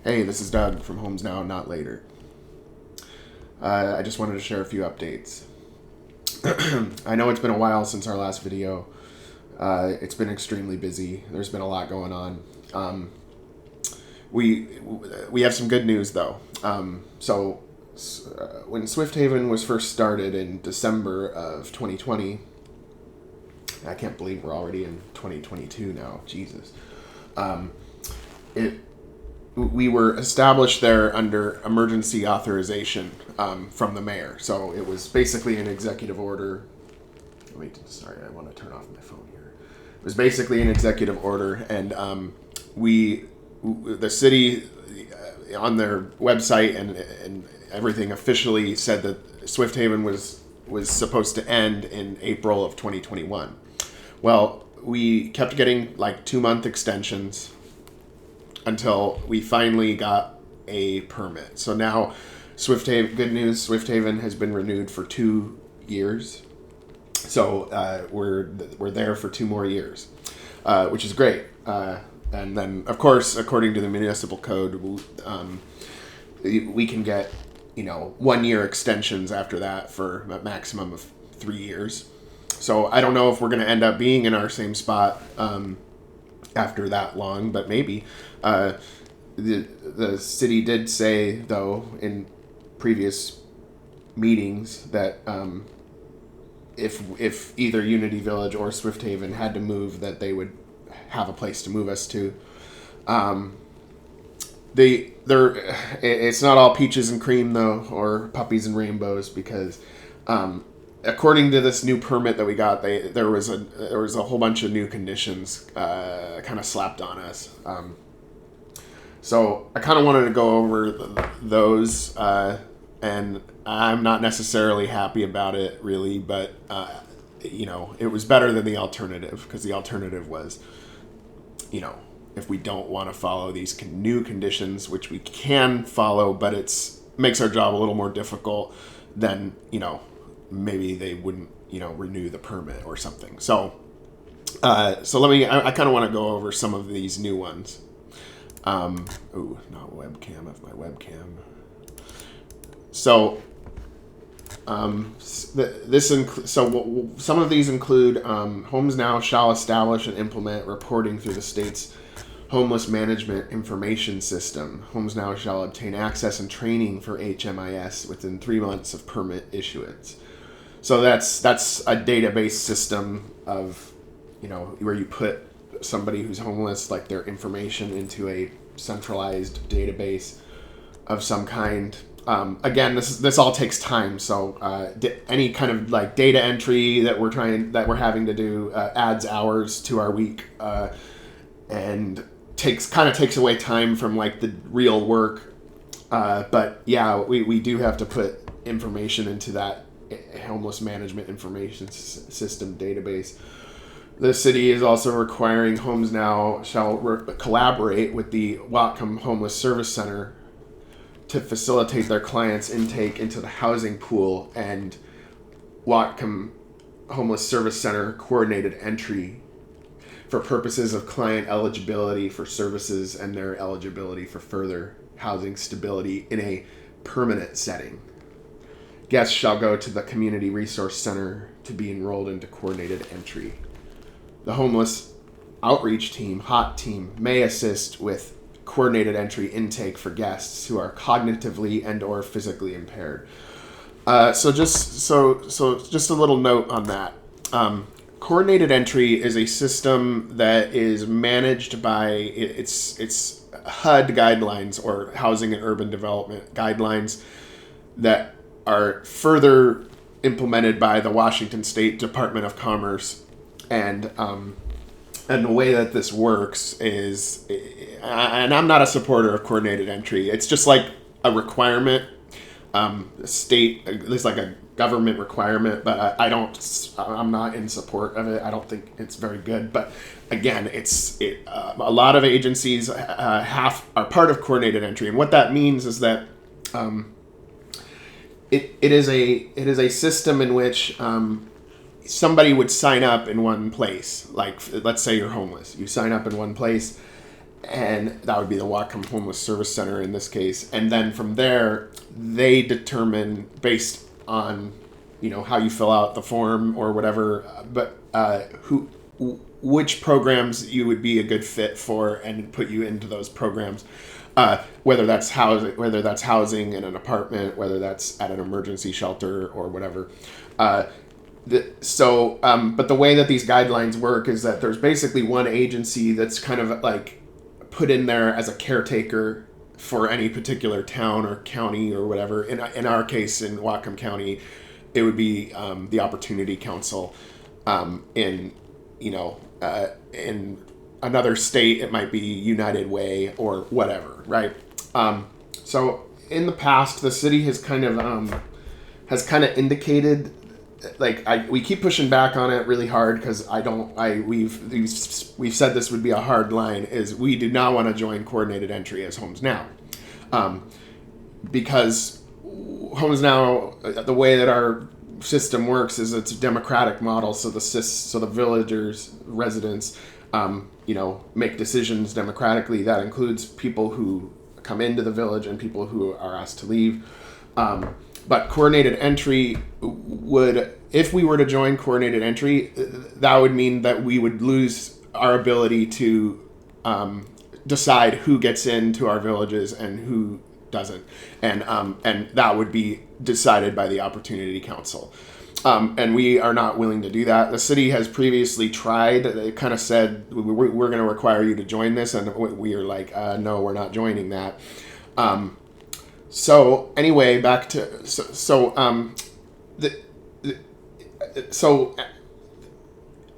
Hey, this is Doug from HomesNOW, not later. I just wanted to share a few updates. I know it's been a while since our last video. It's been extremely busy. There's been a lot going on. We have some good news though. When Swift Haven was first started in December of 2020, I can't believe we're already in 2022 now. Jesus. We were established there under emergency authorization from the mayor. So it was basically an executive order. Sorry, I want to turn off my phone here. It was basically an executive order, and the city on their website and everything officially said that Swift Haven was supposed to end in April of 2021. Well, we kept getting like 2-month extensions until we finally got a permit. So now good news, Swift Haven has been renewed for 2 years. So we're there for 2 more years, which is great. And then, of course, according to the municipal code, we can get 1-year extensions after that for a maximum of 3 years. So I don't know if we're going to end up being in our same spot after that long, but maybe. The city did say, though, in previous meetings that if either Unity Village or Swift Haven had to move, that they would have a place to move us to. It's not all peaches and cream though, or puppies and rainbows, because according to this new permit that we got, there was a whole bunch of new conditions kind of slapped on us. So I kind of wanted to go over those, and I'm not necessarily happy about it, really, but it was better than the alternative, because the alternative was, if we don't want to follow these new conditions, which we can follow, but makes our job a little more difficult, then maybe they wouldn't renew the permit or something. So I kind of want to go over some of these new ones. Not webcam, of my webcam. So, some of these include HomesNOW shall establish and implement reporting through the state's homeless management information system. HomesNOW shall obtain access and training for HMIS within 3 months of permit issuance. So that's a database system of, where you put somebody who's homeless, like their information, into a centralized database of some kind. Again, this all takes time, so any kind of like data entry that we're having to do adds hours to our week, and takes away time from like the real work. But yeah, we do have to put information into that homeless management information system database. The city is also requiring HomesNOW shall collaborate with the Whatcom Homeless Service Center to facilitate their clients' intake into the housing pool, and Whatcom Homeless Service Center coordinated entry for purposes of client eligibility for services and their eligibility for further housing stability in a permanent setting. Guests shall go to the Community Resource Center to be enrolled into coordinated entry. The Homeless Outreach Team, HOT Team, may assist with coordinated entry intake for guests who are cognitively and or physically impaired. So just a little note on that. Coordinated entry is a system that is managed by it's HUD guidelines, or Housing and Urban Development guidelines, that are further implemented by the Washington State Department of Commerce. And the way that this works is, and I'm not a supporter of coordinated entry. It's just like a requirement, state, it's like a government requirement, but I'm not in support of it. I don't think it's very good. But again, a lot of agencies are part of coordinated entry, and what that means is that it is a system in which somebody would sign up in one place. Like, let's say you're homeless. You sign up in one place, and that would be the Whatcom Homeless Service Center in this case. And then from there, they determine based on, how you fill out the form or whatever, but which programs you would be a good fit for and put you into those programs. Whether that's housing in an apartment, whether that's at an emergency shelter or whatever. But the way that these guidelines work is that there's basically one agency that's kind of like put in there as a caretaker for any particular town or county or whatever. In our case, in Whatcom County, it would be the Opportunity Council. In another state, it might be United Way or whatever, right? So in the past, the city has kind of indicated, like, we keep pushing back on it really hard because we've said this would be a hard line, is we do not want to join coordinated entry as HomesNOW, because HomesNOW, the way that our system works is it's a democratic model, so the villagers, residents, make decisions democratically. That includes people who come into the village and people who are asked to leave. But coordinated entry would, if we were to join coordinated entry, that would mean that we would lose our ability to decide who gets into our villages and who doesn't. And that would be decided by the Opportunity Council. And we are not willing to do that. The city has previously tried. They kind of said, we're going to require you to join this. And we are like, no, we're not joining that. So anyway, back to so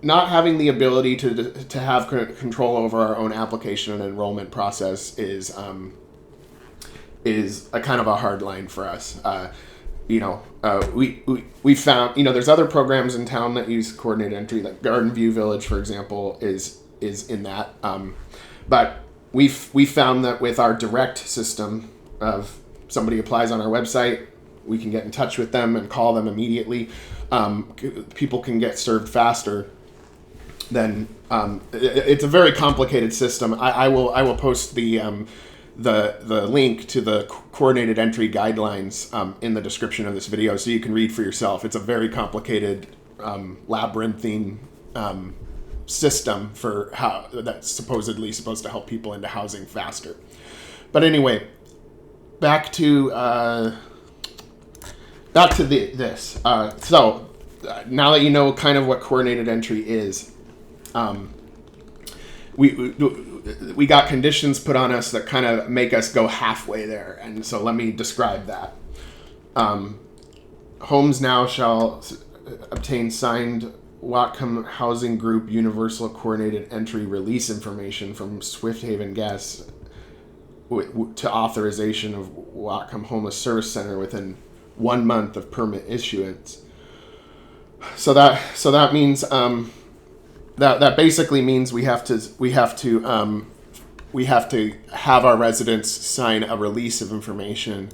not having the ability to have control over our own application and enrollment process is a kind of a hard line for us. We found, there's other programs in town that use coordinated entry, like Garden View Village, for example, is in that. But we found that with our direct system of somebody applies on our website, we can get in touch with them and call them immediately. People can get served faster. Then it's a very complicated system. I will post the link to the coordinated entry guidelines in the description of this video, so you can read for yourself. It's a very complicated labyrinthine system for how that's supposedly supposed to help people into housing faster. But anyway, back to this. So now that you know kind of what coordinated entry is, we got conditions put on us that kind of make us go halfway there, and so let me describe that. HomesNOW shall obtain signed Whatcom Housing Group Universal Coordinated Entry Release information from Swift Haven Guests to authorization of Whatcom Homeless Service Center within 1 month of permit issuance. So that means that basically means we have to have our residents sign a release of information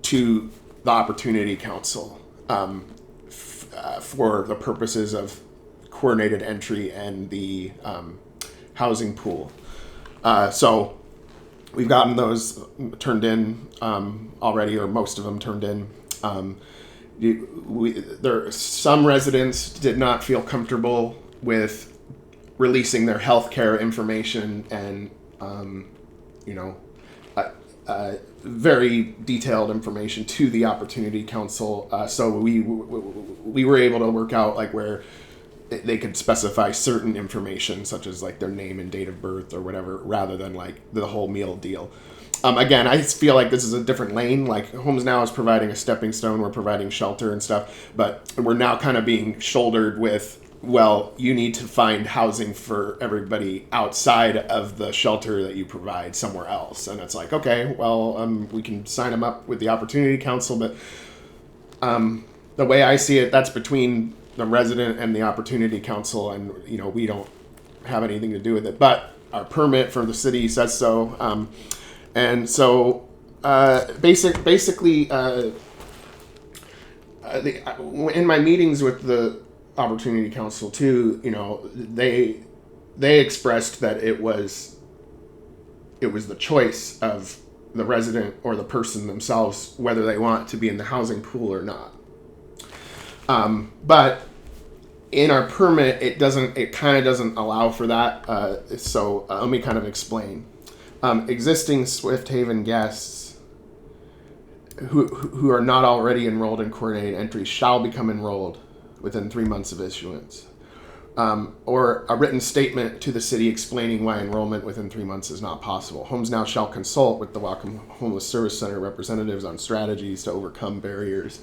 to the Opportunity Council for the purposes of coordinated entry and the housing pool. So we've gotten those turned in already, or most of them turned in. Some residents did not feel comfortable with releasing their healthcare information and very detailed information to the Opportunity Council. So we were able to work out like where they could specify certain information, such as like their name and date of birth or whatever, rather than like the whole meal deal. Again, I feel like this is a different lane. Like HomesNOW is providing a stepping stone, we're providing shelter and stuff, but we're now kind of being shouldered with, well, you need to find housing for everybody outside of the shelter that you provide somewhere else. And it's like, okay, well, we can sign them up with the Opportunity Council, but the way I see it, that's between the resident and the Opportunity Council, and we don't have anything to do with it. But our permit from the city says so. And so, basically, in my meetings with the Opportunity Council too, they expressed that it was the choice of the resident or the person themselves whether they want to be in the housing pool or not. But in our permit, it kind of doesn't allow for that. So let me kind of explain. Existing Swift Haven guests who are not already enrolled in coordinated entry shall become enrolled within 3 months of issuance. Or a written statement to the city explaining why enrollment within 3 months is not possible. HomesNOW shall consult with the Whatcom Homeless Service Center representatives on strategies to overcome barriers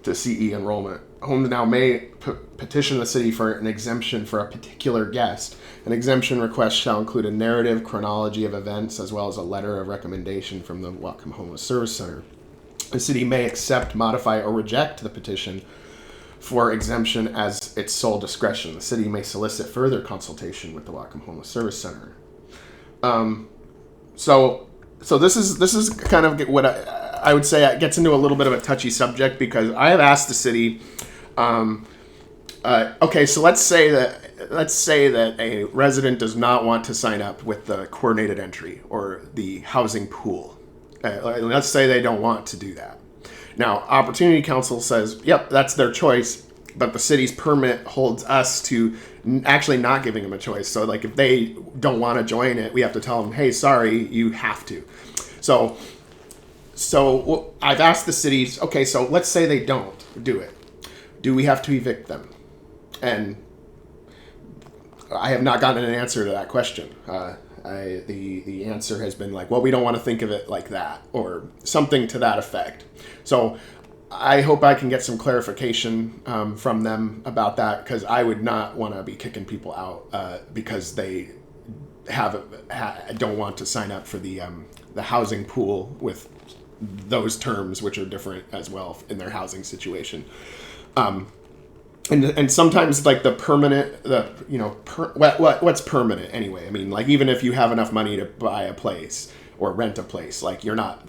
to CE enrollment. HomesNOW may petition the city for an exemption for a particular guest. An exemption request shall include a narrative chronology of events as well as a letter of recommendation from the Whatcom Homeless Service Center. The city may accept, modify, or reject the petition for exemption as its sole discretion. The city may solicit further consultation with the Whatcom Homeless Service Center. So this is kind of what I would say it gets into a little bit of a touchy subject, because I have asked the city, okay, so let's say that a resident does not want to sign up with the coordinated entry or the housing pool. Let's say they don't want to do that. Now, Opportunity Council says, yep, that's their choice, but the city's permit holds us to actually not giving them a choice. So, like, if they don't want to join it, we have to tell them, hey, sorry, you have to. So I've asked the cities, okay, so let's say they don't do it. Do we have to evict them? And I have not gotten an answer to that question. The answer has been like, well, we don't want to think of it like that, or something to that effect. So I hope I can get some clarification from them about that, because I would not want to be kicking people out because they don't want to sign up for the housing pool with those terms, which are different as well in their housing situation. And sometimes, like, the permanent, what's permanent anyway? I mean, like, even if you have enough money to buy a place or rent a place, like, you're not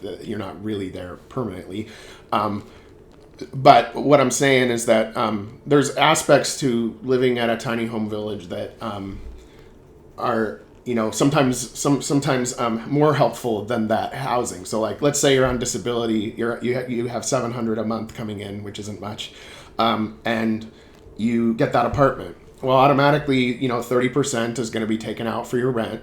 really there permanently. But what I'm saying is that there's aspects to living at a tiny home village that are, sometimes more helpful than that housing. So, like, let's say you're on disability, you have $700 a month coming in, which isn't much, and you get that apartment. Well, automatically, 30% is going to be taken out for your rent.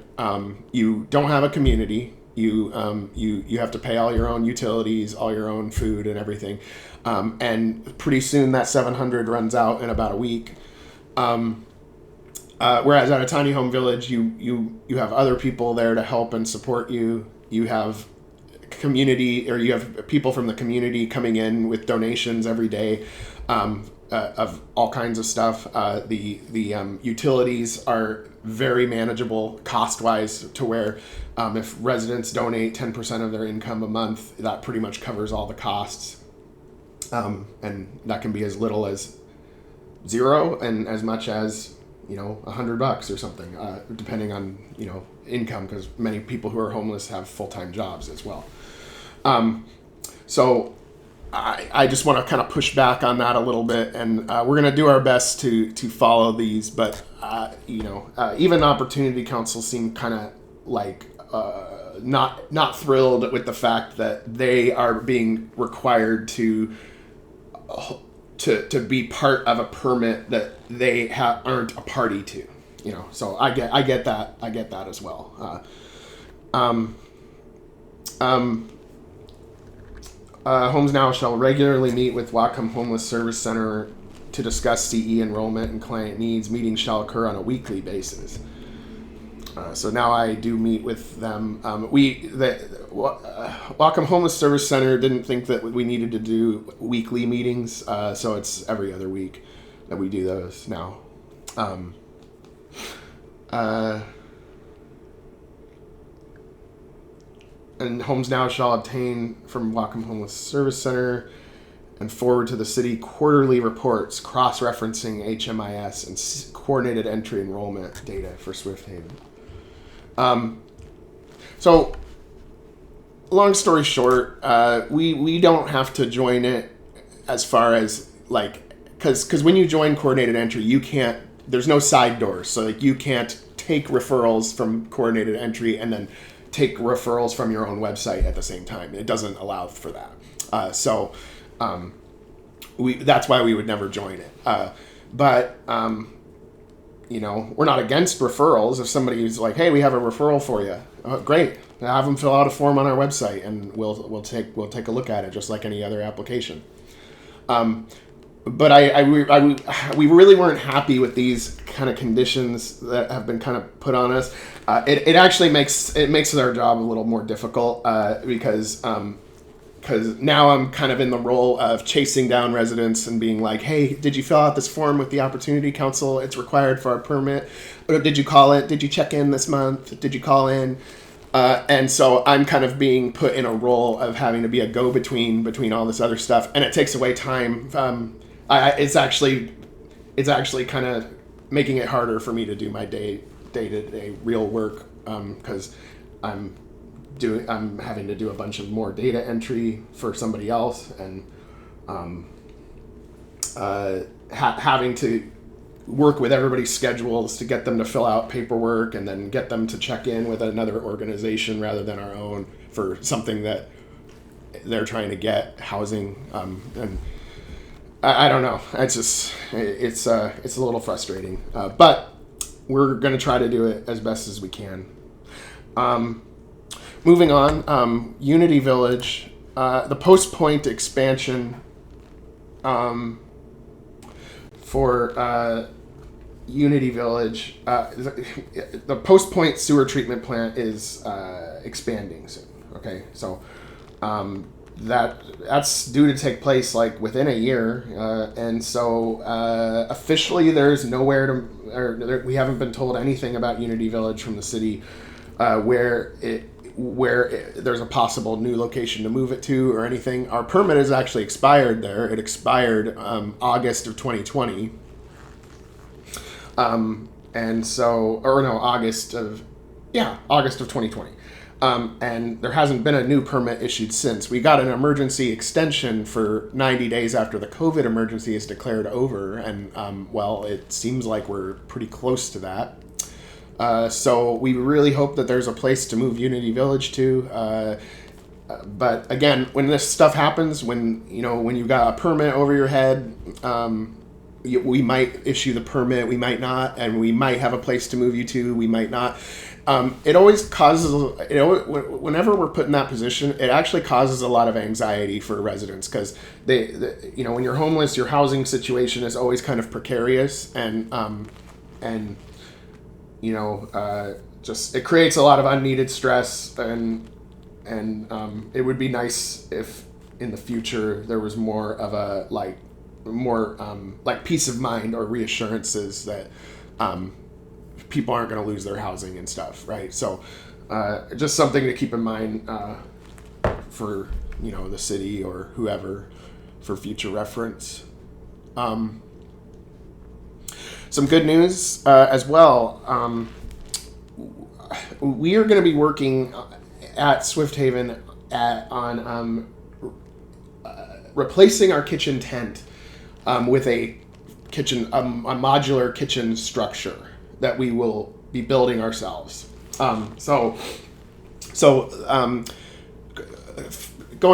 You don't have a community. You have to pay all your own utilities, all your own food and everything. And pretty soon that $700 runs out in about a week. Whereas at a tiny home village, you have other people there to help and support you. You have community, or you have people from the community coming in with donations every day. Of all kinds of stuff. The utilities are very manageable cost-wise, to where if residents donate 10% of their income a month, that pretty much covers all the costs. And that can be as little as $0 and as much as, $100 or something, depending on, income, because many people who are homeless have full-time jobs as well. So I just want to kind of push back on that a little bit, and we're going to do our best to follow these, but even Opportunity Council seem kind of like not thrilled with the fact that they are being required to be part of a permit that they aren't a party to. So I get that as well. HomesNOW shall regularly meet with Whatcom Homeless Service Center to discuss CE enrollment and client needs. Meetings shall occur on a weekly basis. So now I do meet with them. Whatcom Homeless Service Center didn't think that we needed to do weekly meetings, so it's every other week that we do those now. And HomesNOW shall obtain from Whatcom Homeless Service Center and forward to the city quarterly reports cross-referencing HMIS and coordinated entry enrollment data for Swift Haven. So, long story short, we don't have to join it as far as, like, because when you join coordinated entry, there's no side doors, so, like, you can't take referrals from coordinated entry and then take referrals from your own website at the same time. It doesn't allow for that. That's why we would never join it. But we're not against referrals. If somebody's like, hey, we have a referral for you, great. Have them fill out a form on our website, and we'll take a look at it just like any other application. But we really weren't happy with these kind of conditions that have been kind of put on us. It actually makes our job a little more difficult because now I'm kind of in the role of chasing down residents and being like, hey, did you fill out this form with the Opportunity Council? It's required for our permit. Or did you call it? Did you check in this month? Did you call in? And so I'm kind of being put in a role of having to be a go-between between all this other stuff, and it takes away time. It's actually kind of making it harder for me to do my day-to-day real work because I'm having to do a bunch of more data entry for somebody else, and having to work with everybody's schedules to get them to fill out paperwork and then get them to check in with another organization rather than our own for something that they're trying to get, housing. And I don't know. It's a little frustrating, but we're going to try to do it as best as we can. Moving on, Unity Village, the Post Point expansion for Unity Village, the Post Point sewer treatment plant is expanding soon. Okay, so that's due to take place like within a year, and so officially there's nowhere we haven't been told anything about Unity Village from the city where there's a possible new location to move it to or anything. Our permit is actually expired there. It expired August of 2020. August of 2020. And there hasn't been a new permit issued since. We got an emergency extension for 90 days after the COVID emergency is declared over. And, it seems like we're pretty close to that. So we really hope that there's a place to move Unity Village to. But again, when this stuff happens, when you've got a permit over your head, we might issue the permit, we might not, and we might have a place to move you to, we might not. It always causes, whenever we're put in that position, it actually causes a lot of anxiety for residents because when you're homeless, your housing situation is always kind of precarious, and it creates a lot of unneeded stress, and it would be nice if in the future there was more of a more peace of mind or reassurances that people aren't going to lose their housing and stuff, right? So just something to keep in mind for the city or whoever for future reference. Some good news as well. We are going to be working at Swift Haven on replacing our kitchen tent with a modular kitchen structure that we will be building ourselves. Going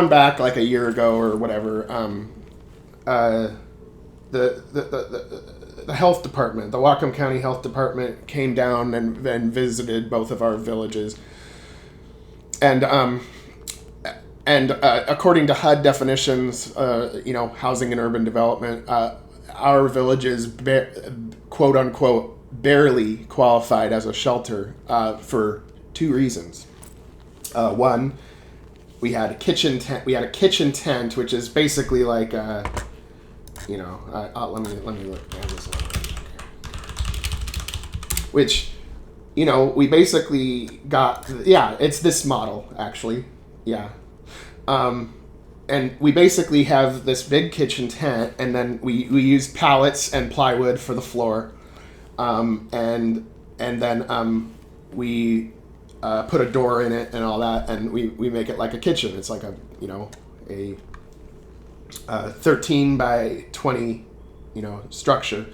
back like a year ago or whatever, the health department, the Whatcom County Health Department, came down and visited both of our villages, and according to HUD definitions, housing and urban development, our villages, quote unquote, barely qualified as a shelter for two reasons. One, we had a kitchen tent. We had a kitchen tent, which is basically like let me look at this one. Which, we basically got. Yeah, it's this model actually. Yeah. And we basically have this big kitchen tent, and then we use pallets and plywood for the floor, and then we put a door in it and all that, and we make it like a kitchen. It's like a 13 by 20 structure,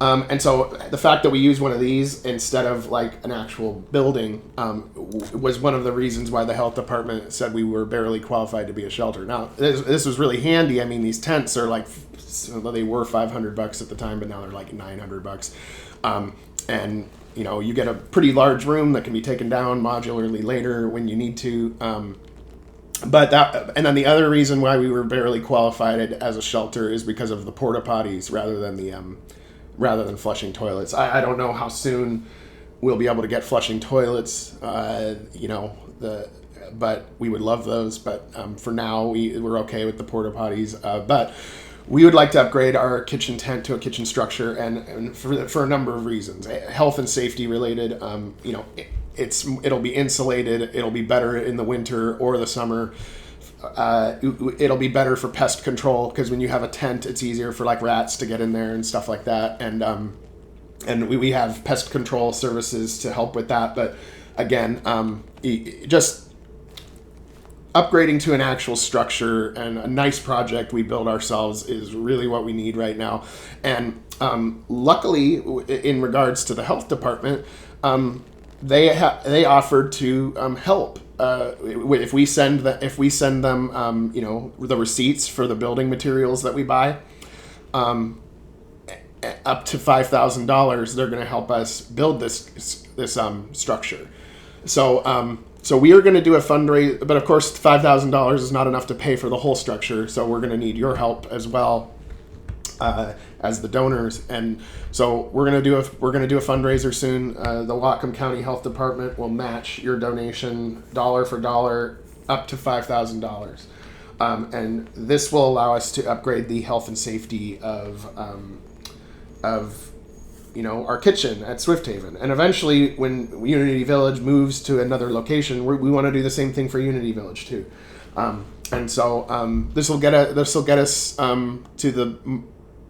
And so the fact that we use one of these instead of like an actual building was one of the reasons why the health department said we were barely qualified to be a shelter. Now, this was really handy. I mean, these tents are like, they were $500 at the time, but now they're like $900. And you get a pretty large room that can be taken down modularly later when you need to. And then the other reason why we were barely qualified as a shelter is because of the porta potties rather than flushing toilets. I don't know how soon we'll be able to get flushing toilets, but we would love those. But for now, we're okay with the porta potties. But we would like to upgrade our kitchen tent to a kitchen structure, and for a number of reasons, health and safety related. It'll be insulated. It'll be better in the winter or the summer. It'll be better for pest control because when you have a tent, it's easier for like rats to get in there and stuff like that. And we have pest control services to help with that. But again, just upgrading to an actual structure and a nice project we build ourselves is really what we need right now. And luckily, in regards to the health department, they offered to help. If we send them, the receipts for the building materials that we buy, up to $5,000, they're going to help us build this structure. So we are going to do a fundraiser, but of course $5,000 is not enough to pay for the whole structure. So we're going to need your help as well. As the donors, and so we're gonna do a fundraiser soon. The Whatcom County Health Department will match your donation dollar for dollar up to $5,000, and this will allow us to upgrade the health and safety of our kitchen at Swift Haven. And eventually, when Unity Village moves to another location, we want to do the same thing for Unity Village too. And so this will get us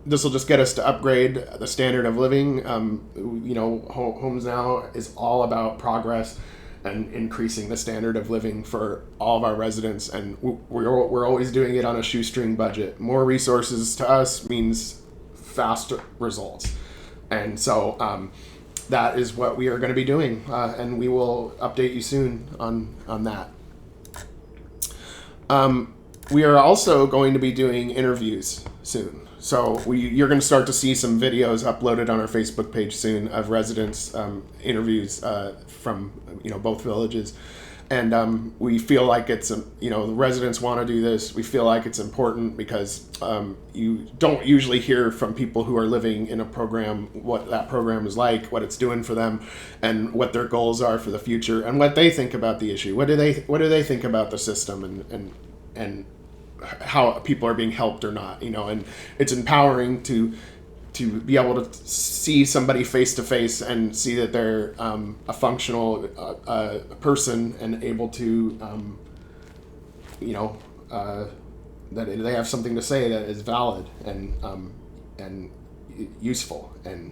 This will just get us to upgrade the standard of living. HomesNOW is all about progress and increasing the standard of living for all of our residents, and we're always doing it on a shoestring budget. More resources to us means faster results, and so that is what we are going to be doing, and we will update you soon on that. We are also going to be doing interviews soon. So you're going to start to see some videos uploaded on our Facebook page soon of residents interviews from both villages, and we feel like it's the residents want to do this. We feel like it's important because you don't usually hear from people who are living in a program what that program is like, what it's doing for them, and what their goals are for the future, and what they think about the issue. What do they think about the system, and how people are being helped or not, and it's empowering to be able to see somebody face to face and see that they're a functional person and able to, that they have something to say that is valid and useful. And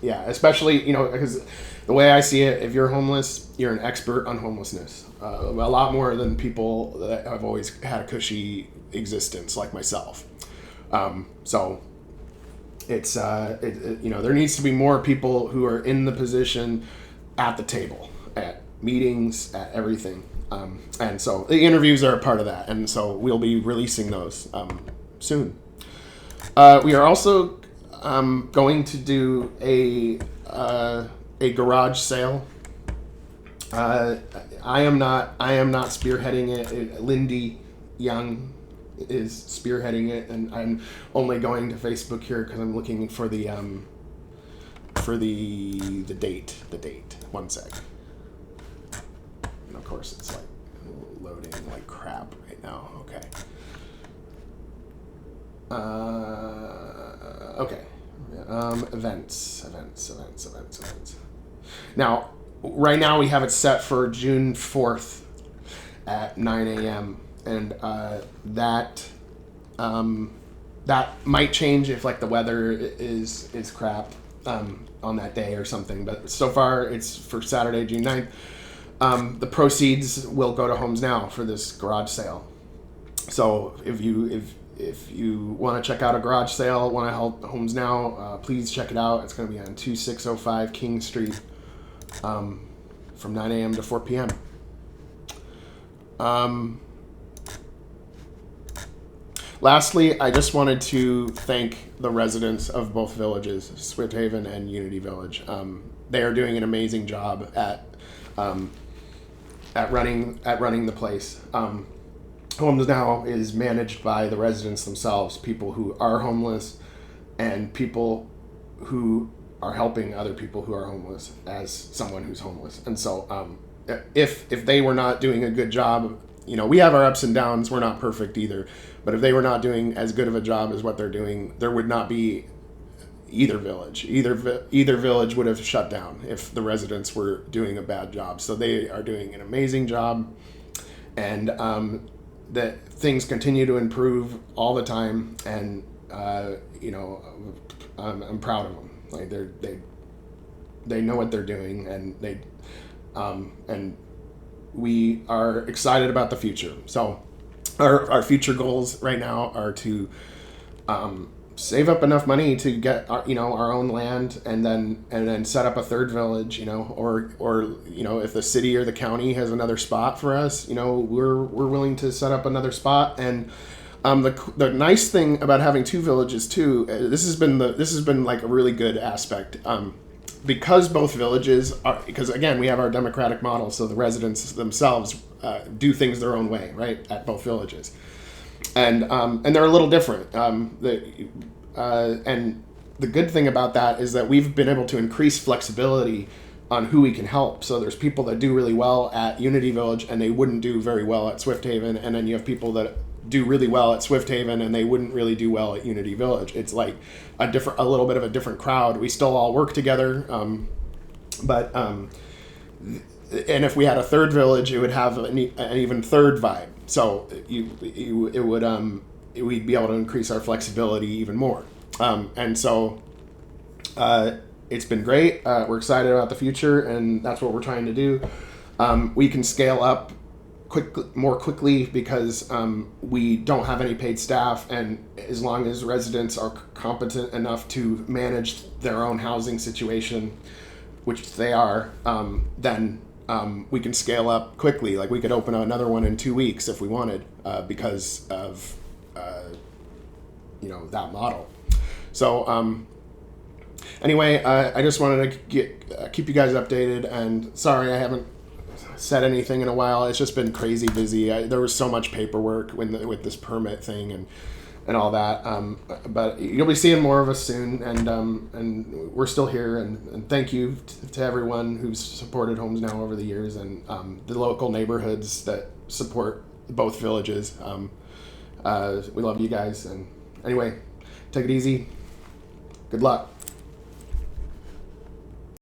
yeah, especially, because the way I see it, if you're homeless, you're an expert on homelessness. A lot more than people that have always had a cushy existence like myself. So it's there needs to be more people who are in the position at the table, at meetings, at everything. And so the interviews are a part of that, and so we'll be releasing those soon. We are also going to do a garage sale. I am not spearheading it. Lindy Young is spearheading it, and I'm only going to Facebook here because I'm looking for the date. One sec. And of course it's like loading like crap right now. Okay. Okay. Events. Now, right now we have it set for June 4th at 9 a.m. and that might change if like the weather is crap on that day or something. But so far it's for Saturday, June 9th. The proceeds will go to HomesNOW for this garage sale. So if if you want to check out a garage sale, want to help HomesNOW, please check it out. It's going to be on 2605 King Street from 9 a.m. to 4 p.m. Lastly, I just wanted to thank the residents of both villages, Swift Haven and Unity Village. They are doing an amazing job at running the place. HomesNOW is managed by the residents themselves, people who are homeless and people who are helping other people who are homeless as someone who's homeless. And so if they were not doing a good job, we have our ups and downs, we're not perfect either, but if they were not doing as good of a job as what they're doing, there would not be either village. Either village would have shut down if the residents were doing a bad job. So they are doing an amazing job, and that things continue to improve all the time, and I'm proud of them. Like they know what they're doing, and and we are excited about the future. So our future goals right now are to save up enough money to get our own land, and then set up a third village, or if the city or the county has another spot for us, we're willing to set up another spot. And the nice thing about having two villages too, this has been like a really good aspect, because both villages are, because again we have our democratic model, so the residents themselves do things their own way, right, at both villages. And they're a little different. And the good thing about that is that we've been able to increase flexibility on who we can help. So there's people that do really well at Unity Village and they wouldn't do very well at Swift Haven, and then you have people that do really well at Swift Haven and they wouldn't really do well at Unity Village. It's like a little bit of a different crowd. We still all work together, but and if we had a third village, it would have an even third vibe. So we'd be able to increase our flexibility even more. And so it's been great. We're excited about the future, and that's what we're trying to do. We can scale up more quickly because we don't have any paid staff, and as long as residents are competent enough to manage their own housing situation, which they are, then we can scale up quickly. Like we could open another one in 2 weeks if we wanted, because of that model. So anyway, I just wanted to keep you guys updated, and sorry I haven't said anything in a while. It's just been crazy busy. There was so much paperwork with this permit thing and all that. But you'll be seeing more of us soon, and we're still here. And thank you to everyone who's supported HomesNOW over the years, and the local neighborhoods that support both villages. We love you guys. And anyway, take it easy. Good luck.